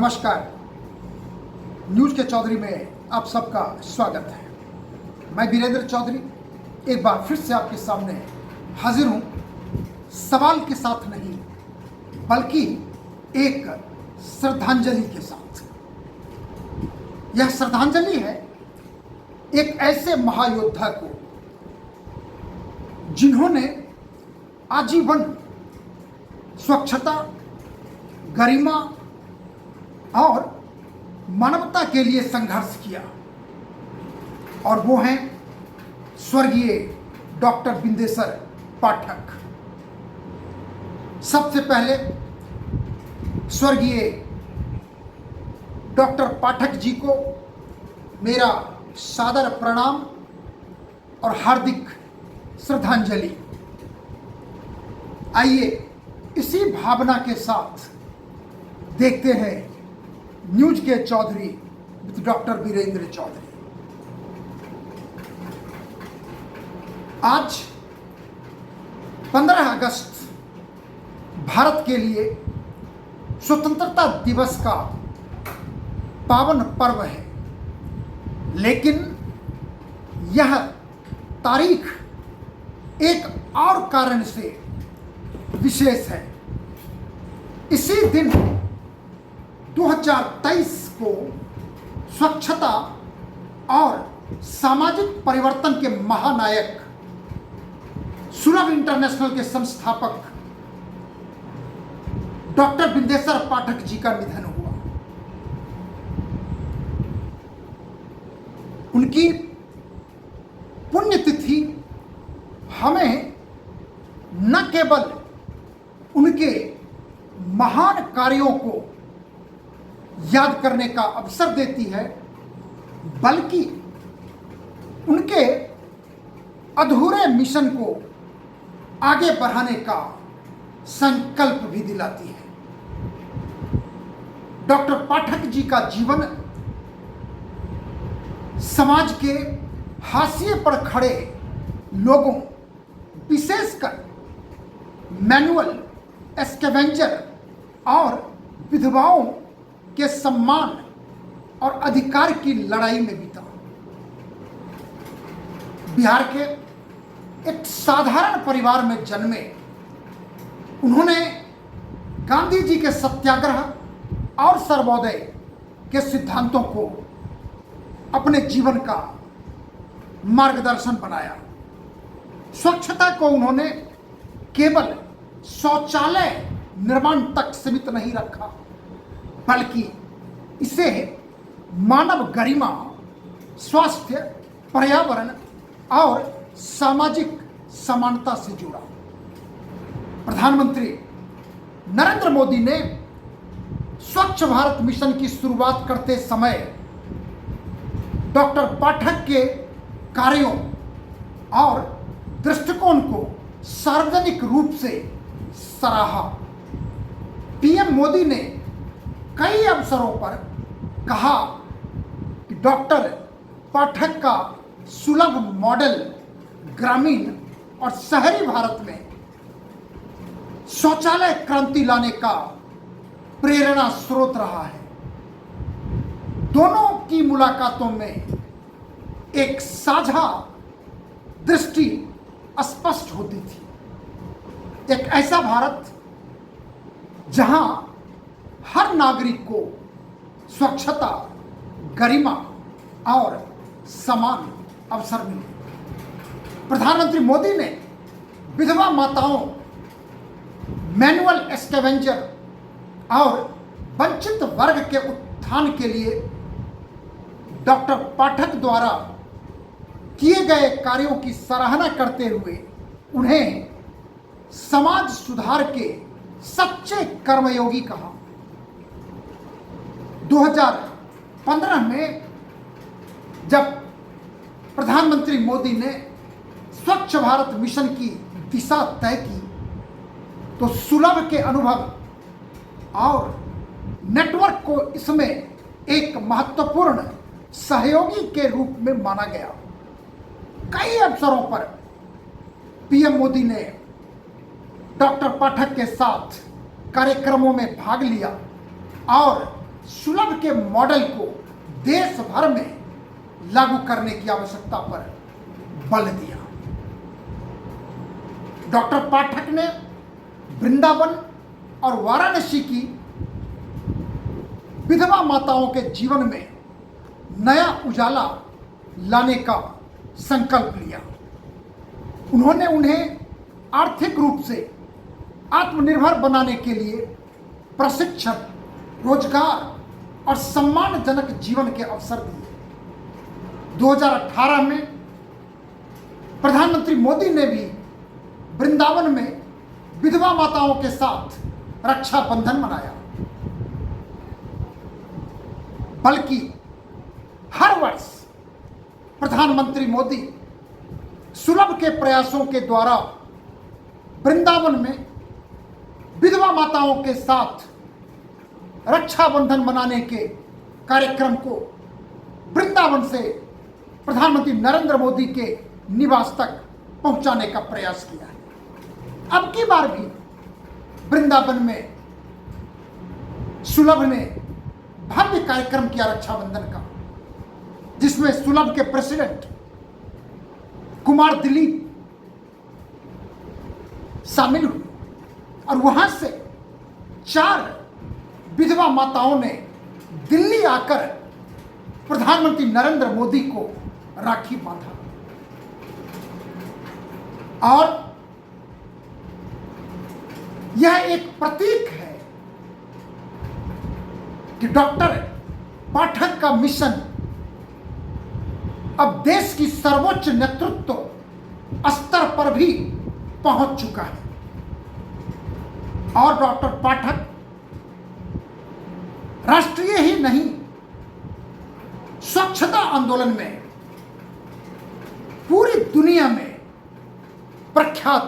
नमस्कार। न्यूज के चौधरी में आप सबका स्वागत है। मैं वीरेंद्र चौधरी एक बार फिर से आपके सामने हाजिर हूं, सवाल के साथ नहीं बल्कि एक श्रद्धांजलि के साथ। यह श्रद्धांजलि है एक ऐसे महायोद्धा को जिन्होंने आजीवन स्वच्छता, गरिमा और मानवता के लिए संघर्ष किया, और वो हैं स्वर्गीय डॉक्टर बिंदेश्वर पाठक। सबसे पहले स्वर्गीय डॉक्टर पाठक जी को मेरा सादर प्रणाम और हार्दिक श्रद्धांजलि। आइए इसी भावना के साथ देखते हैं न्यूज के चौधरी विद डॉक्टर वीरेंद्र चौधरी। आज 15 अगस्त भारत के लिए स्वतंत्रता दिवस का पावन पर्व है, लेकिन यह तारीख एक और कारण से विशेष है। इसी दिन 2023 को स्वच्छता और सामाजिक परिवर्तन के महानायक सुलभ इंटरनेशनल के संस्थापक डॉक्टर बिंदेश्वर पाठक जी का निधन हुआ। उनकी पुण्यतिथि हमें न केवल उनके महान कार्यों को याद करने का अवसर देती है, बल्कि उनके अधूरे मिशन को आगे बढ़ाने का संकल्प भी दिलाती है। डॉक्टर पाठक जी का जीवन समाज के हाशिए पर खड़े लोगों, विशेषकर मैनुअल स्कैवेंजर और विधवाओं के सम्मान और अधिकार की लड़ाई में बीता। बिहार के एक साधारण परिवार में जन्मे उन्होंने गांधी जी के सत्याग्रह और सर्वोदय के सिद्धांतों को अपने जीवन का मार्गदर्शन बनाया। स्वच्छता को उन्होंने केवल शौचालय निर्माण तक सीमित नहीं रखा, बल्कि इसे मानव गरिमा, स्वास्थ्य, पर्यावरण और सामाजिक समानता से जोड़ा। प्रधानमंत्री नरेंद्र मोदी ने स्वच्छ भारत मिशन की शुरुआत करते समय डॉक्टर पाठक के कार्यों और दृष्टिकोण को सार्वजनिक रूप से सराहा। पीएम मोदी ने कई अवसरों पर कहा कि डॉक्टर पाठक का सुलभ मॉडल ग्रामीण और शहरी भारत में शौचालय क्रांति लाने का प्रेरणा स्रोत रहा है। दोनों की मुलाकातों में एक साझा दृष्टि स्पष्ट होती थी। एक ऐसा भारत जहां हर नागरिक को स्वच्छता, गरिमा और समान अवसर मिले। प्रधानमंत्री मोदी ने विधवा माताओं, मैनुअल स्कैवेंजर और वंचित वर्ग के उत्थान के लिए डॉक्टर पाठक द्वारा किए गए कार्यों की सराहना करते हुए उन्हें समाज सुधार के सच्चे कर्मयोगी कहा। 2015 में जब प्रधानमंत्री मोदी ने स्वच्छ भारत मिशन की दिशा तय की, तो सुलभ के अनुभव और नेटवर्क को इसमें एक महत्वपूर्ण सहयोगी के रूप में माना गया। कई अवसरों पर पीएम मोदी ने डॉक्टर पाठक के साथ कार्यक्रमों में भाग लिया और सुलभ के मॉडल को देश भर में लागू करने की आवश्यकता पर बल दिया। डॉक्टर पाठक ने वृंदावन और वाराणसी की विधवा माताओं के जीवन में नया उजाला लाने का संकल्प लिया। उन्होंने उन्हें आर्थिक रूप से आत्मनिर्भर बनाने के लिए प्रशिक्षण, रोजगार और सम्मानजनक जीवन के अवसर दिए। 2018 में प्रधानमंत्री मोदी ने भी वृंदावन में विधवा माताओं के साथ रक्षाबंधन मनाया। बल्कि हर वर्ष प्रधानमंत्री मोदी सुलभ के प्रयासों के द्वारा वृंदावन में विधवा माताओं के साथ रक्षाबंधन मनाने के कार्यक्रम को वृंदावन से प्रधानमंत्री नरेंद्र मोदी के निवास तक पहुंचाने का प्रयास किया है। अब की बार भी वृंदावन में सुलभ ने भव्य कार्यक्रम किया रक्षाबंधन का, जिसमें सुलभ के प्रेसिडेंट कुमार दिलीप शामिल हुए और वहां से 4 विधवा माताओं ने दिल्ली आकर प्रधानमंत्री नरेंद्र मोदी को राखी बांधा। और यह एक प्रतीक है कि डॉक्टर पाठक का मिशन अब देश की सर्वोच्च नेतृत्व स्तर पर भी पहुंच चुका है। और डॉक्टर पाठक राष्ट्रीय ही नहीं, स्वच्छता आंदोलन में पूरी दुनिया में प्रख्यात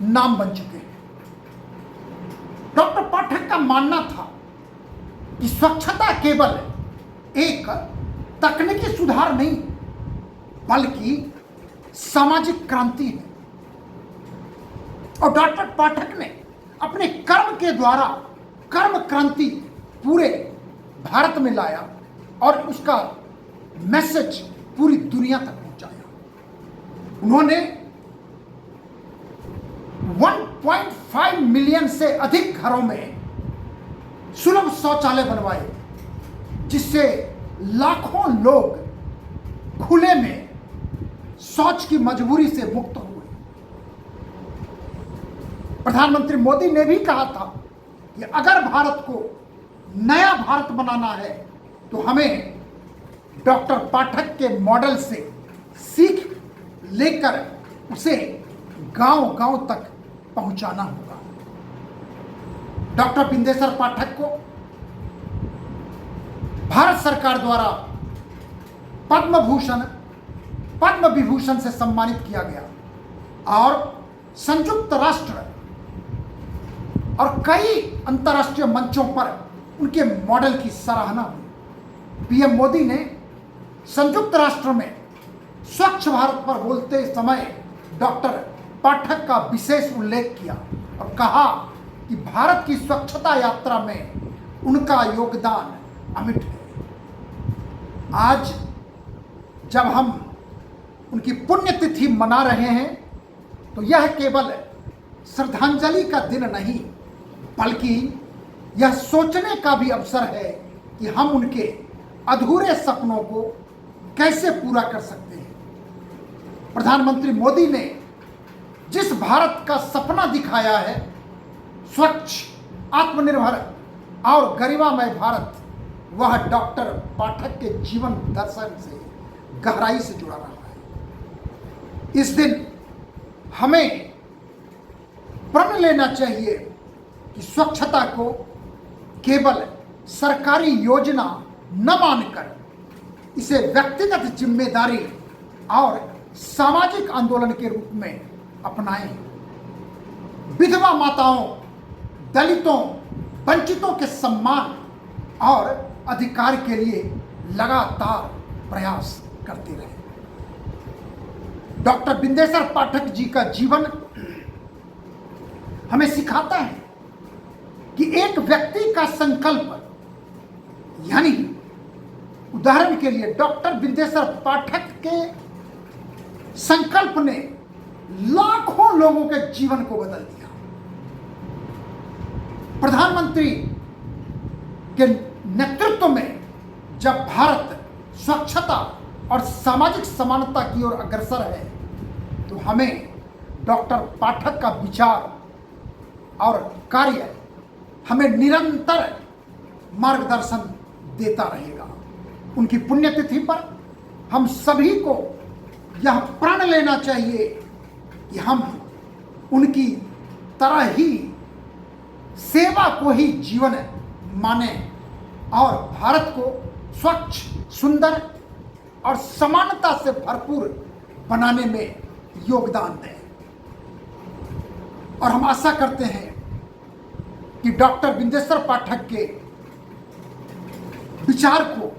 नाम बन चुके हैं। डॉक्टर पाठक का मानना था कि स्वच्छता केवल एक तकनीकी सुधार नहीं बल्कि सामाजिक क्रांति है। और डॉक्टर पाठक ने अपने कर्म के द्वारा कर्म क्रांति पूरे भारत में लाया और उसका मैसेज पूरी दुनिया तक पहुंचाया। उन्होंने 1.5 मिलियन से अधिक घरों में सुलभ शौचालय बनवाए, जिससे लाखों लोग खुले में शौच की मजबूरी से मुक्त हुए। प्रधानमंत्री मोदी ने भी कहा था कि अगर भारत को नया भारत बनाना है तो हमें डॉक्टर पाठक के मॉडल से सीख लेकर उसे गांव-गांव तक पहुंचाना होगा। डॉक्टर बिंदेश्वर पाठक को भारत सरकार द्वारा पद्म भूषण, पद्म विभूषण से सम्मानित किया गया और संयुक्त राष्ट्र और कई अंतर्राष्ट्रीय मंचों पर उनके मॉडल की सराहना हुई। पीएम मोदी ने संयुक्त राष्ट्र में स्वच्छ भारत पर बोलते समय डॉक्टर पाठक का विशेष उल्लेख किया और कहा कि भारत की स्वच्छता यात्रा में उनका योगदान अमिट है। आज जब हम उनकी पुण्यतिथि मना रहे हैं तो यह केवल श्रद्धांजलि का दिन नहीं बल्कि यह सोचने का भी अवसर है कि हम उनके अधूरे सपनों को कैसे पूरा कर सकते हैं। प्रधानमंत्री मोदी ने जिस भारत का सपना दिखाया है, स्वच्छ, आत्मनिर्भर और गरिमामय भारत, वह डॉक्टर पाठक के जीवन दर्शन से गहराई से जुड़ा रहा है। इस दिन हमें प्रण लेना चाहिए कि स्वच्छता को केवल सरकारी योजना न मानकर इसे व्यक्तिगत जिम्मेदारी और सामाजिक आंदोलन के रूप में अपनाएं। विधवा माताओं, दलितों, वंचितों के सम्मान और अधिकार के लिए लगातार प्रयास करते रहे। डॉक्टर बिंदेश्वर पाठक जी का जीवन हमें सिखाता है कि एक व्यक्ति का संकल्प यानी उदाहरण के लिए डॉक्टर बिंदेश्वर पाठक के संकल्प ने लाखों लोगों के जीवन को बदल दिया। प्रधानमंत्री के नेतृत्व में जब भारत स्वच्छता और सामाजिक समानता की ओर अग्रसर है तो हमें डॉक्टर पाठक का विचार और कार्य हमें निरंतर मार्गदर्शन देता रहेगा। उनकी पुण्यतिथि पर हम सभी को यह प्रण लेना चाहिए कि हम उनकी तरह ही सेवा को ही जीवन माने और भारत को स्वच्छ, सुंदर और समानता से भरपूर बनाने में योगदान दें। और हम आशा करते हैं कि डॉक्टर बिंदेश्वर पाठक के विचार को,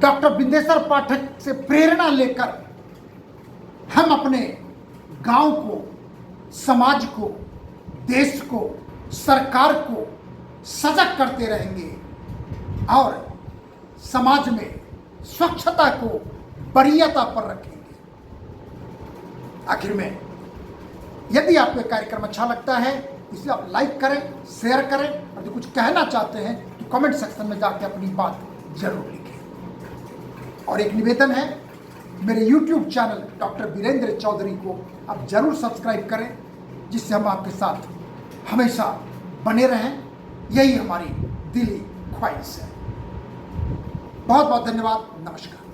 डॉक्टर बिंदेश्वर पाठक से प्रेरणा लेकर हम अपने गांव को, समाज को, देश को, सरकार को सजग करते रहेंगे और समाज में स्वच्छता को वरीयता पर रखेंगे। आखिर में यदि आपको यह कार्यक्रम अच्छा लगता है इसे आप लाइक करें, शेयर करें और जो कुछ कहना चाहते हैं तो कमेंट सेक्शन में जाकर अपनी बात जरूर लिखें। और एक निवेदन है, मेरे YouTube channel doctor Virendra Chaudhary को आप जरूर सब्सक्राइब करें जिससे हम आपके साथ हमेशा बने रहें। यही हमारी दिली ख्वाहिश है। बहुत बहुत धन्यवाद। नमस्कार।